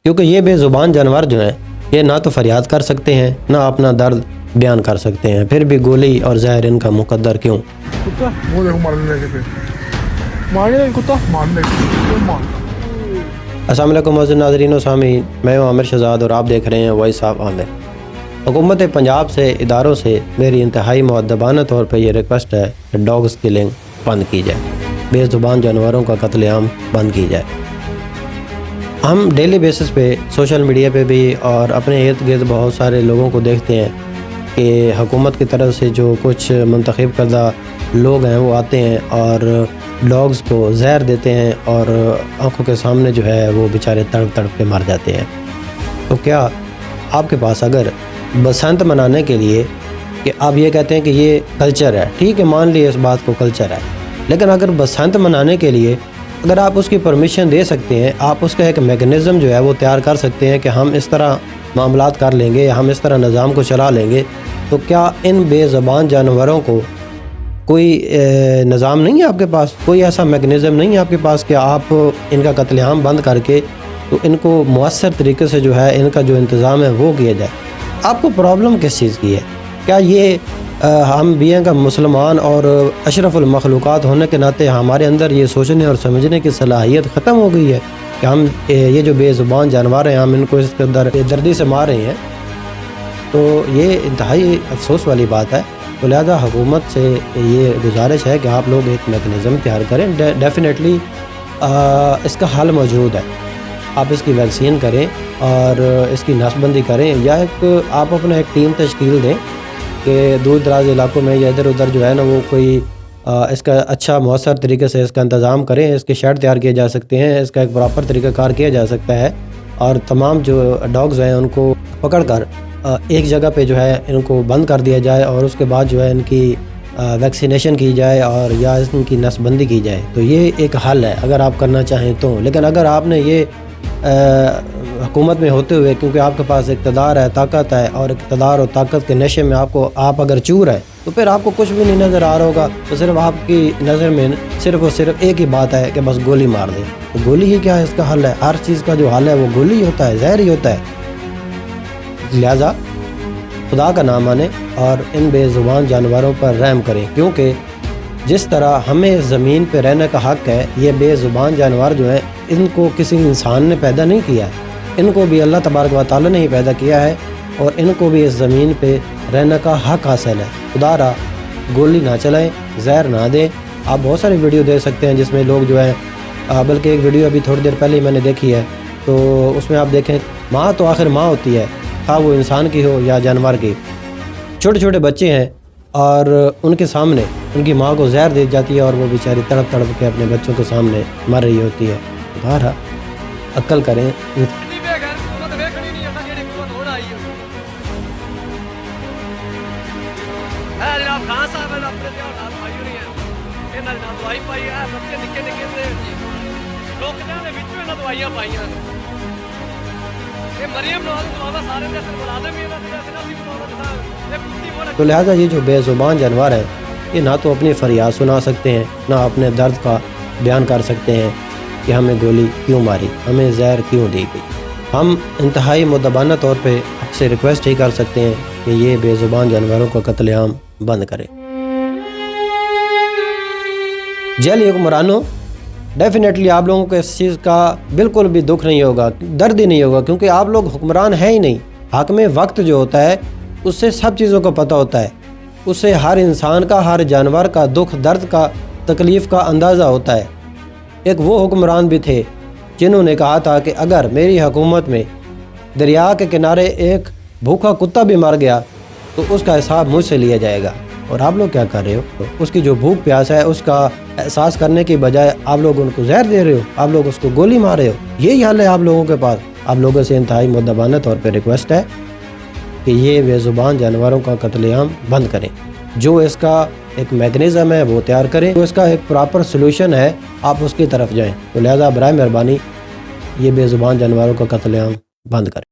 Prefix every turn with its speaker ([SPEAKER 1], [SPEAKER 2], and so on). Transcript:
[SPEAKER 1] کیونکہ یہ بے زبان جانور جو ہیں یہ نہ تو فریاد کر سکتے ہیں نہ اپنا درد بیان کر سکتے ہیں، پھر بھی گولی اور زہر ان کا مقدر کیوں؟ السلام علیکم معزز ناظرین و سامعین، میں ہوں عامر شہزاد اور آپ دیکھ رہے ہیں وائس آف عامر۔ حکومت پنجاب سے اداروں سے میری انتہائی مؤدبانہ طور پہ یہ ریکویسٹ ہے کہ ڈاگز کلنگ بند کی جائے، بے زبان جانوروں کا قتل عام بند کی جائے۔ ہم ڈیلی بیسس پہ سوشل میڈیا پہ بھی اور اپنے ارد گرد بہت سارے لوگوں کو دیکھتے ہیں کہ حکومت کی طرف سے جو کچھ منتخب کردہ لوگ ہیں وہ آتے ہیں اور ڈاگز کو زہر دیتے ہیں اور آنکھوں کے سامنے جو ہے وہ بیچارے تڑپ تڑپ کے مر جاتے ہیں۔ تو کیا آپ کے پاس اگر بسنت منانے کے لیے کہ آپ یہ کہتے ہیں کہ یہ کلچر ہے، ٹھیک ہے مان لیے اس بات کو کلچر ہے، لیکن اگر بسنت منانے کے لیے اگر آپ اس کی پرمیشن دے سکتے ہیں، آپ اس کا ایک میکنزم جو ہے وہ تیار کر سکتے ہیں کہ ہم اس طرح معاملات کر لیں گے یا ہم اس طرح نظام کو چلا لیں گے، تو کیا ان بے زبان جانوروں کو کوئی نظام نہیں ہے آپ کے پاس، کوئی ایسا میکنزم نہیں ہے آپ کے پاس کہ آپ ان کا قتل عام بند کر کے تو ان کو مؤثر طریقے سے جو ہے ان کا جو انتظام ہے وہ کیا جائے؟ آپ کو پرابلم کس چیز کی ہے؟ کیا یہ ہم بھی کا مسلمان اور اشرف المخلوقات ہونے کے ناطے ہمارے اندر یہ سوچنے اور سمجھنے کی صلاحیت ختم ہو گئی ہے کہ ہم یہ جو بے زبان جانور ہیں ہم ان کو اس کے اندر دردی سے مار رہے ہیں؟ تو یہ انتہائی افسوس والی بات ہے۔ تو لہذا حکومت سے یہ گزارش ہے کہ آپ لوگ ایک میکنزم تیار کریں، ڈیفینیٹلی اس کا حل موجود ہے، آپ اس کی ویکسین کریں اور اس کی نسل بندی کریں، یا ایک آپ اپنا ایک ٹیم تشکیل دیں کہ دور دراز علاقوں میں یا ادھر ادھر جو ہے نا وہ کوئی اس کا اچھا مؤثر طریقے سے اس کا انتظام کریں، اس کے شیڈ تیار کیے جا سکتے ہیں، اس کا ایک پراپر طریقہ کار کیا جا سکتا ہے، اور تمام جو ڈاگز ہیں ان کو پکڑ کر ایک جگہ پہ جو ہے ان کو بند کر دیا جائے اور اس کے بعد جو ہے ان کی ویکسینیشن کی جائے اور یا ان کی نسل بندی کی جائے۔ تو یہ ایک حل ہے اگر آپ کرنا چاہیں تو، لیکن اگر آپ نے یہ حکومت میں ہوتے ہوئے کیونکہ آپ کے پاس اقتدار ہے، طاقت ہے، اور اقتدار اور طاقت کے نشے میں آپ اگر چور ہے تو پھر آپ کو کچھ بھی نہیں نظر آ رہا ہوگا، تو صرف آپ کی نظر میں صرف اور صرف ایک ہی بات ہے کہ بس گولی مار دیں۔ تو گولی ہی کیا ہے اس کا حل ہے؟ ہر چیز کا جو حل ہے وہ گولی ہی ہوتا ہے، زہر ہی ہوتا ہے۔ لہذا خدا کا نام مانیں اور ان بے زبان جانوروں پر رحم کریں، کیونکہ جس طرح ہمیں زمین پہ رہنے کا حق ہے، یہ بے زبان جانور جو ہیں ان کو کسی انسان نے پیدا نہیں کیا ہے، ان کو بھی اللہ تبارک و تعالی نے ہی پیدا کیا ہے اور ان کو بھی اس زمین پہ رہنے کا حق حاصل ہے۔ خدا را گولی نہ چلائیں، زہر نہ دیں۔ آپ بہت ساری ویڈیو دیکھ سکتے ہیں جس میں لوگ جو ہے بلکہ ایک ویڈیو ابھی تھوڑی دیر پہلے ہی میں نے دیکھی ہے، تو اس میں آپ دیکھیں ماں تو آخر ماں ہوتی ہے، خواہ وہ انسان کی ہو یا جانور کی۔ چھوٹے چھوٹے بچے ہیں اور ان کے سامنے ان کی ماں کو زہر دی جاتی ہے اور وہ بیچاری تڑپ تڑپ کے اپنے بچوں کے سامنے مر رہی ہوتی ہے۔ خدا عقل کریں۔ تو لہٰذا یہ جو بے زبان جانور ہے یہ نہ تو اپنی فریاد سنا سکتے ہیں نہ اپنے درد کا بیان کر سکتے ہیں کہ ہمیں گولی کیوں ماری، ہمیں زہر کیوں دی گئی۔ ہم انتہائی مؤدبانہ طور پہ آپ سے ریکویسٹ ہی کر سکتے ہیں کہ یہ بے زبان جانوروں کا قتل عام بند کریں۔ جیلی حکمرانوں، ڈیفینیٹلی آپ لوگوں کو اس چیز کا بالکل بھی دکھ نہیں ہوگا، درد ہی نہیں ہوگا، کیونکہ آپ لوگ حکمران ہیں ہی نہیں۔ حاکم وقت جو ہوتا ہے اس سے سب چیزوں کا پتہ ہوتا ہے، اس سے ہر انسان کا، ہر جانور کا دکھ درد کا، تکلیف کا اندازہ ہوتا ہے۔ ایک وہ حکمران بھی تھے جنہوں نے کہا تھا کہ اگر میری حکومت میں دریا کے کنارے ایک بھوکا کتا بھی مر گیا تو اس کا حساب مجھ سے لیا جائے گا۔ اور آپ لوگ کیا کر رہے ہو؟ اس کی جو بھوک پیاس ہے اس کا احساس کرنے کی بجائے آپ لوگ ان کو زہر دے رہے ہو، آپ لوگ اس کو گولی مار رہے ہو۔ یہی حل ہے آپ لوگوں کے پاس۔ آپ لوگوں سے انتہائی مؤدبانہ طور پہ ریکویسٹ ہے کہ یہ بے زبان جانوروں کا قتل عام بند کریں، جو اس کا ایک میکنزم ہے وہ تیار کریں، جو اس کا ایک پراپر سلوشن ہے آپ اس کی طرف جائیں۔ تو لہذا برائے مہربانی یہ بے زبان جانوروں کا قتل عام بند کریں۔